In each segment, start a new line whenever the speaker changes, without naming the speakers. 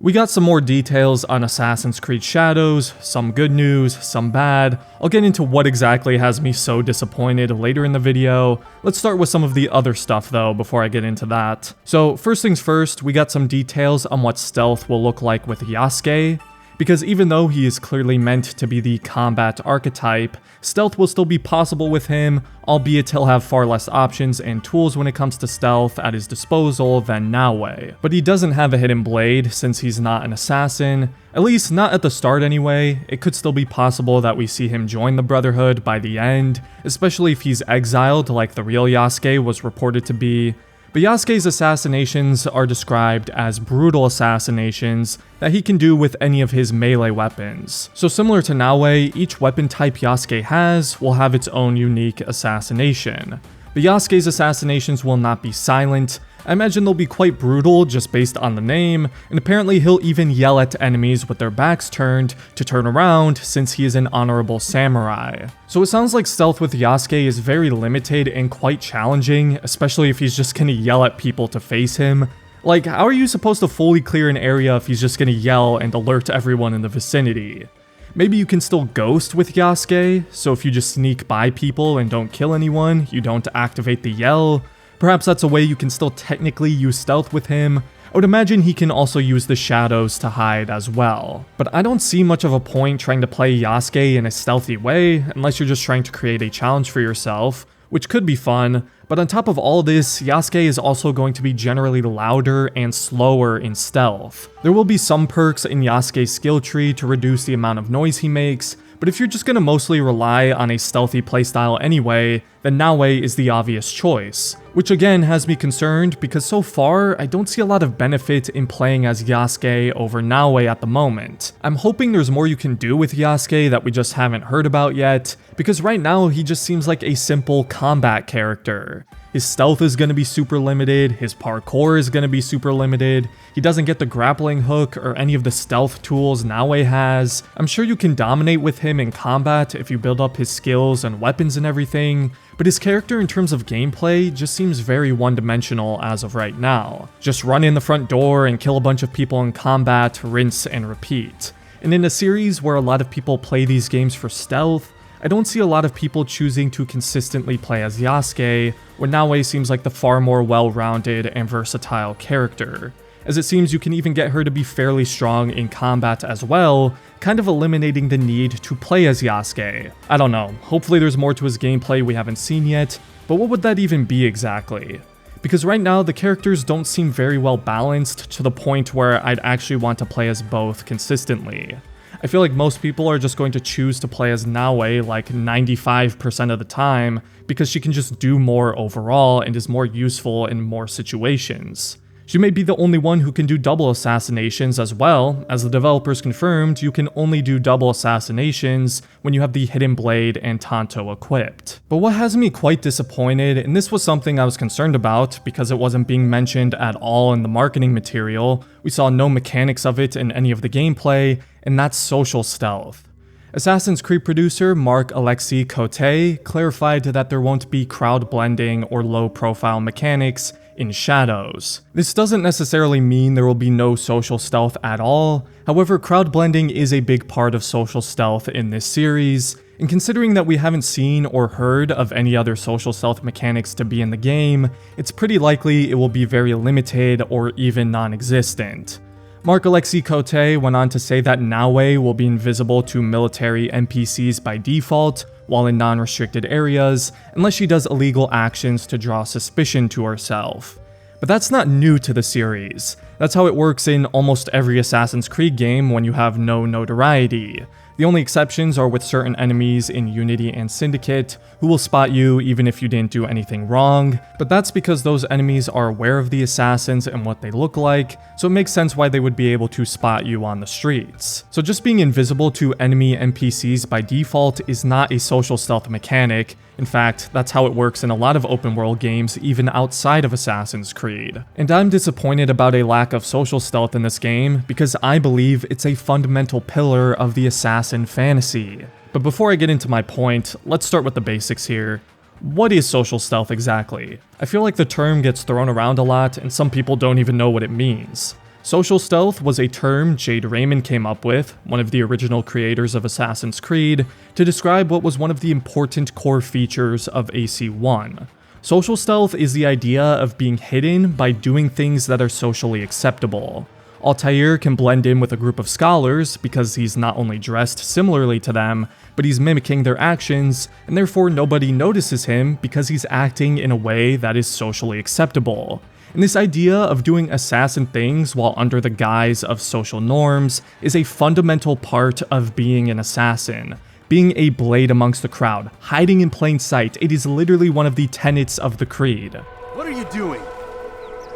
We got some more details on Assassin's Creed Shadows, some good news, some bad. I'll get into what exactly has me so disappointed later in the video. Let's start with some of the other stuff though before I get into that. So first things first, we got some details on what stealth will look like with Yasuke. Because even though he is clearly meant to be the combat archetype, stealth will still be possible with him, albeit he'll have far less options and tools when it comes to stealth at his disposal than Naoe. But he doesn't have a hidden blade since he's not an assassin, at least not at the start anyway. It could still be possible that we see him join the Brotherhood by the end, especially if he's exiled like the real Yasuke was reported to be. But Yasuke's assassinations are described as brutal assassinations that he can do with any of his melee weapons. So similar to Naoe, each weapon type Yasuke has will have its own unique assassination. But Yasuke's assassinations will not be silent. I imagine they'll be quite brutal just based on the name, and apparently he'll even yell at enemies with their backs turned to turn around since he is an honorable samurai. So it sounds like stealth with Yasuke is very limited and quite challenging, especially if he's just gonna yell at people to face him. Like, how are you supposed to fully clear an area if he's just gonna yell and alert everyone in the vicinity? Maybe you can still ghost with Yasuke, so if you just sneak by people and don't kill anyone, you don't activate the yell. Perhaps that's a way you can still technically use stealth with him. I would imagine he can also use the shadows to hide as well. But I don't see much of a point trying to play Yasuke in a stealthy way, unless you're just trying to create a challenge for yourself, which could be fun. But on top of all this, Yasuke is also going to be generally louder and slower in stealth. There will be some perks in Yasuke's skill tree to reduce the amount of noise he makes, but if you're just going to mostly rely on a stealthy playstyle anyway, then Naoe is the obvious choice. Which again has me concerned because so far, I don't see a lot of benefit in playing as Yasuke over Naoe at the moment. I'm hoping there's more you can do with Yasuke that we just haven't heard about yet, because right now he just seems like a simple combat character. His stealth is going to be super limited, his parkour is going to be super limited, he doesn't get the grappling hook or any of the stealth tools Naoe has. I'm sure you can dominate with him in combat if you build up his skills and weapons and everything, but his character in terms of gameplay just seems very one-dimensional as of right now. Just run in the front door and kill a bunch of people in combat, rinse and repeat. And in a series where a lot of people play these games for stealth, I don't see a lot of people choosing to consistently play as Yasuke, where Naoe seems like the far more well-rounded and versatile character, as it seems you can even get her to be fairly strong in combat as well, kind of eliminating the need to play as Yasuke. I don't know, hopefully there's more to his gameplay we haven't seen yet, but what would that even be exactly? Because right now the characters don't seem very well balanced to the point where I'd actually want to play as both consistently. I feel like most people are just going to choose to play as Naoe like 95% of the time because she can just do more overall and is more useful in more situations. She may be the only one who can do double assassinations as well. As the developers confirmed, you can only do double assassinations when you have the Hidden Blade and Tanto equipped. But what has me quite disappointed, and this was something I was concerned about because it wasn't being mentioned at all in the marketing material, we saw no mechanics of it in any of the gameplay, and that's social stealth. Assassin's Creed producer Marc-Alexis Cote clarified that there won't be crowd blending or low-profile mechanics in Shadows. This doesn't necessarily mean there will be no social stealth at all. However, crowd blending is a big part of social stealth in this series, and considering that we haven't seen or heard of any other social stealth mechanics to be in the game, it's pretty likely it will be very limited or even non-existent. Marc-Alexis Cote went on to say that Naoe will be invisible to military NPCs by default, while in non-restricted areas, unless she does illegal actions to draw suspicion to herself. But that's not new to the series. That's how it works in almost every Assassin's Creed game when you have no notoriety. The only exceptions are with certain enemies in Unity and Syndicate, who will spot you even if you didn't do anything wrong, but that's because those enemies are aware of the assassins and what they look like, so it makes sense why they would be able to spot you on the streets. So just being invisible to enemy NPCs by default is not a social stealth mechanic. In fact, that's how it works in a lot of open world games even outside of Assassin's Creed. And I'm disappointed about a lack of social stealth in this game because I believe it's a fundamental pillar of the Assassin fantasy. But before I get into my point, let's start with the basics here. What is social stealth exactly? I feel like the term gets thrown around a lot and some people don't even know what it means. Social stealth was a term Jade Raymond came up with, one of the original creators of Assassin's Creed, to describe what was one of the important core features of AC1. Social stealth is the idea of being hidden by doing things that are socially acceptable. Altair can blend in with a group of scholars because he's not only dressed similarly to them, but he's mimicking their actions, and therefore nobody notices him because he's acting in a way that is socially acceptable. And this idea of doing assassin things while under the guise of social norms is a fundamental part of being an assassin. Being a blade amongst the crowd, hiding in plain sight, it is literally one of the tenets of the creed.
What are you doing?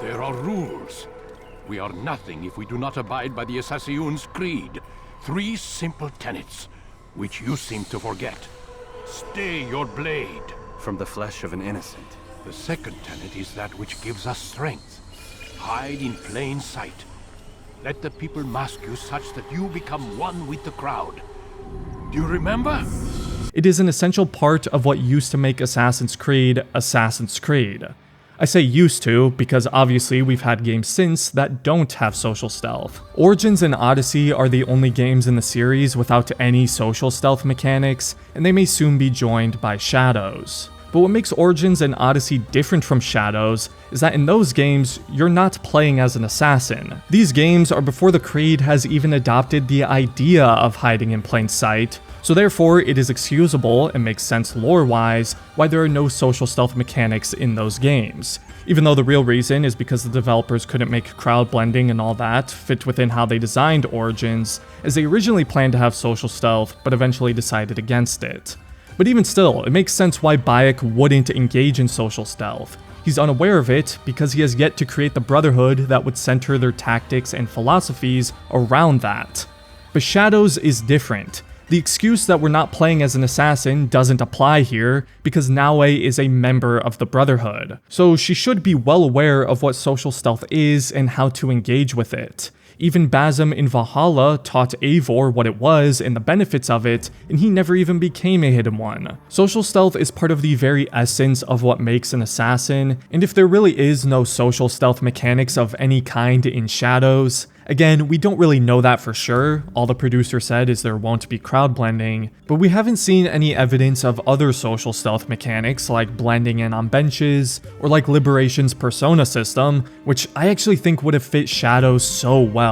There are rules. We are nothing if we do not abide by the Assassin's creed. 3 simple tenets, which you seem to forget. Stay your blade
from the flesh of an innocent.
The second tenet is that which gives us strength. Hide in plain sight. Let the people mask you such that you become one with the crowd. Do you remember?
It is an essential part of what used to make Assassin's Creed Assassin's Creed. I say used to because obviously we've had games since that don't have social stealth. Origins and Odyssey are the only games in the series without any social stealth mechanics, and they may soon be joined by Shadows. But what makes Origins and Odyssey different from Shadows is that in those games, you're not playing as an assassin. These games are before the Creed has even adopted the idea of hiding in plain sight, so therefore it is excusable and makes sense lore-wise why there are no social stealth mechanics in those games. Even though the real reason is because the developers couldn't make crowd blending and all that fit within how they designed Origins, as they originally planned to have social stealth but eventually decided against it. But even still, it makes sense why Bayek wouldn't engage in social stealth. He's unaware of it because he has yet to create the Brotherhood that would center their tactics and philosophies around that. But Shadows is different. The excuse that we're not playing as an assassin doesn't apply here because Naue is a member of the Brotherhood. So she should be well aware of what social stealth is and how to engage with it. Even Basim in Valhalla taught Eivor what it was and the benefits of it, and he never even became a hidden one. Social stealth is part of the very essence of what makes an assassin, and if there really is no social stealth mechanics of any kind in Shadows, again, we don't really know that for sure. All the producer said is there won't be crowd blending, but we haven't seen any evidence of other social stealth mechanics like blending in on benches, or like Liberation's persona system, which I actually think would have fit Shadows so well.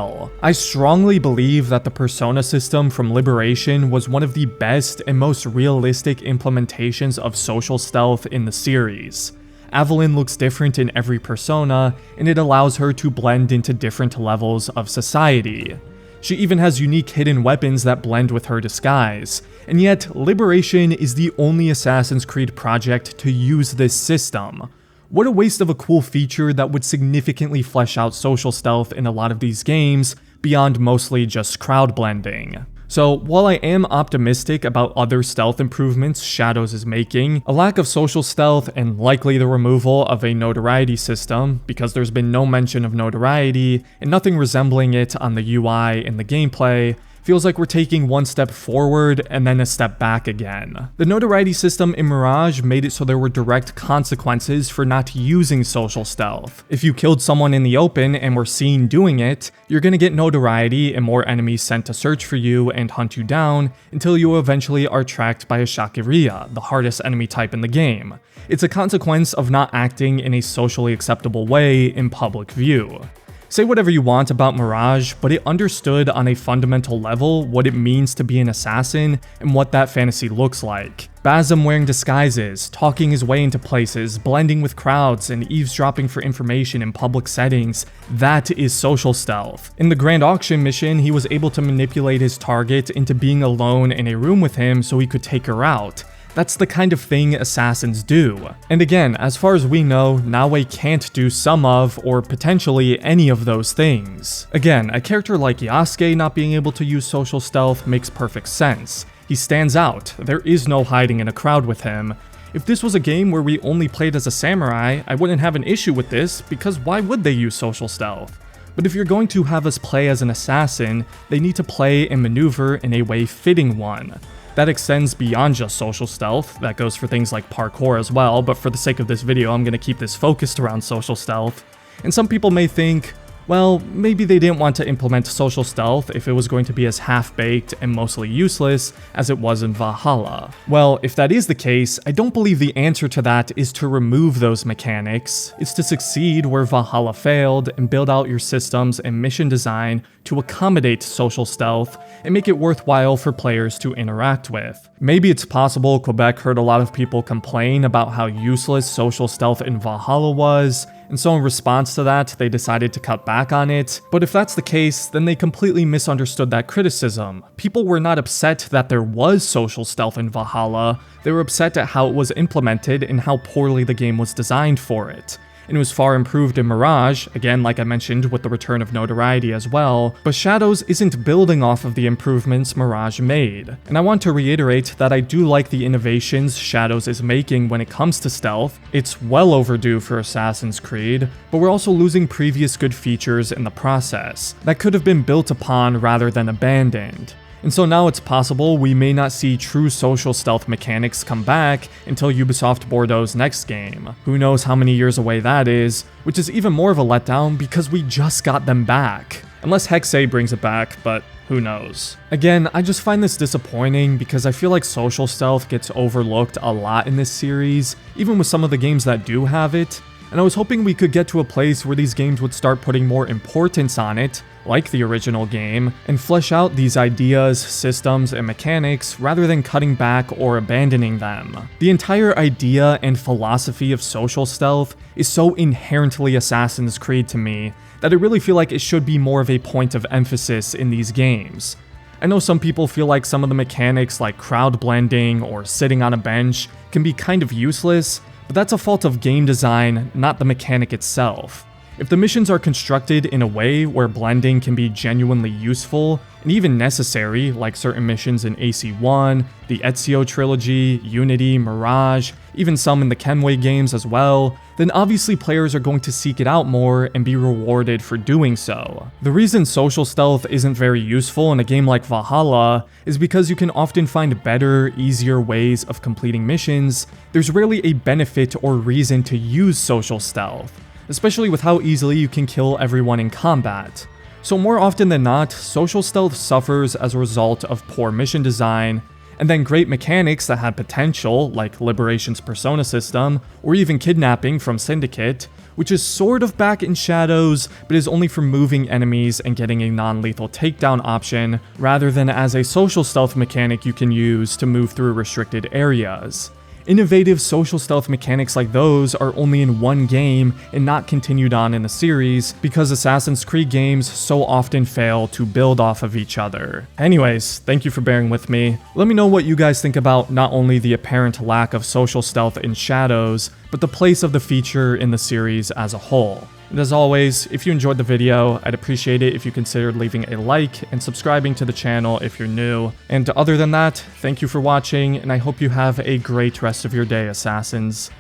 I strongly believe that the persona system from Liberation was one of the best and most realistic implementations of social stealth in the series. Evelyn looks different in every persona, and it allows her to blend into different levels of society. She even has unique hidden weapons that blend with her disguise, and yet Liberation is the only Assassin's Creed project to use this system. What a waste of a cool feature that would significantly flesh out social stealth in a lot of these games, beyond mostly just crowd blending. So, while I am optimistic about other stealth improvements Shadows is making, a lack of social stealth and likely the removal of a notoriety system, because there's been no mention of notoriety and nothing resembling it on the UI and the gameplay, feels like we're taking one step forward and then a step back again. The notoriety system in Mirage made it so there were direct consequences for not using social stealth. If you killed someone in the open and were seen doing it, you're gonna get notoriety and more enemies sent to search for you and hunt you down until you eventually are tracked by a Shakiria, the hardest enemy type in the game. It's a consequence of not acting in a socially acceptable way in public view. Say whatever you want about Mirage, but it understood on a fundamental level what it means to be an assassin and what that fantasy looks like. Basim wearing disguises, talking his way into places, blending with crowds, and eavesdropping for information in public settings, that is social stealth. In the Grand Auction mission, he was able to manipulate his target into being alone in a room with him so he could take her out. That's the kind of thing assassins do. And again, as far as we know, Naue can't do some of, or potentially any of those things. Again, a character like Yasuke not being able to use social stealth makes perfect sense. He stands out, there is no hiding in a crowd with him. If this was a game where we only played as a samurai, I wouldn't have an issue with this, because why would they use social stealth? But if you're going to have us play as an assassin, they need to play and maneuver in a way fitting one. That extends beyond just social stealth, that goes for things like parkour as well, but for the sake of this video I'm going to keep this focused around social stealth. And some people may think, Well, maybe they didn't want to implement social stealth if it was going to be as half-baked and mostly useless as it was in Valhalla. Well, if that is the case, I don't believe the answer to that is to remove those mechanics. It's to succeed where Valhalla failed and build out your systems and mission design to accommodate social stealth and make it worthwhile for players to interact with. Maybe it's possible Quebec heard a lot of people complain about how useless social stealth in Valhalla was, and so in response to that, they decided to cut back on it. But if that's the case, then they completely misunderstood that criticism. People were not upset that there was social stealth in Valhalla, they were upset at how it was implemented and how poorly the game was designed for it. And it was far improved in Mirage, again like I mentioned with the return of notoriety as well, but Shadows isn't building off of the improvements Mirage made. And I want to reiterate that I do like the innovations Shadows is making when it comes to stealth. It's well overdue for Assassin's Creed, but we're also losing previous good features in the process that could have been built upon rather than abandoned. And so now it's possible we may not see true social stealth mechanics come back until Ubisoft Bordeaux's next game. Who knows how many years away that is, which is even more of a letdown because we just got them back. Unless Hexay brings it back, but who knows. Again, I just find this disappointing because I feel like social stealth gets overlooked a lot in this series, even with some of the games that do have it. And I was hoping we could get to a place where these games would start putting more importance on it, like the original game, and flesh out these ideas, systems, and mechanics rather than cutting back or abandoning them. The entire idea and philosophy of social stealth is so inherently Assassin's Creed to me that I really feel like it should be more of a point of emphasis in these games. I know some people feel like some of the mechanics like crowd blending or sitting on a bench can be kind of useless, but that's a fault of game design, not the mechanic itself. If the missions are constructed in a way where blending can be genuinely useful, and even necessary, like certain missions in AC1, the Ezio trilogy, Unity, Mirage, even some in the Kenway games as well, then obviously players are going to seek it out more and be rewarded for doing so. The reason social stealth isn't very useful in a game like Valhalla is because you can often find better, easier ways of completing missions. There's rarely a benefit or reason to use social stealth, especially with how easily you can kill everyone in combat. So more often than not, social stealth suffers as a result of poor mission design, and then great mechanics that had potential, like Liberation's Persona system, or even kidnapping from Syndicate, which is sort of back in Shadows, but is only for moving enemies and getting a non-lethal takedown option, rather than as a social stealth mechanic you can use to move through restricted areas. Innovative social stealth mechanics like those are only in one game and not continued on in the series because Assassin's Creed games so often fail to build off of each other. Anyways, thank you for bearing with me. Let me know what you guys think about not only the apparent lack of social stealth in Shadows, but the place of the feature in the series as a whole. And as always, if you enjoyed the video, I'd appreciate it if you considered leaving a like and subscribing to the channel if you're new. And other than that, thank you for watching, and I hope you have a great rest of your day, Assassins.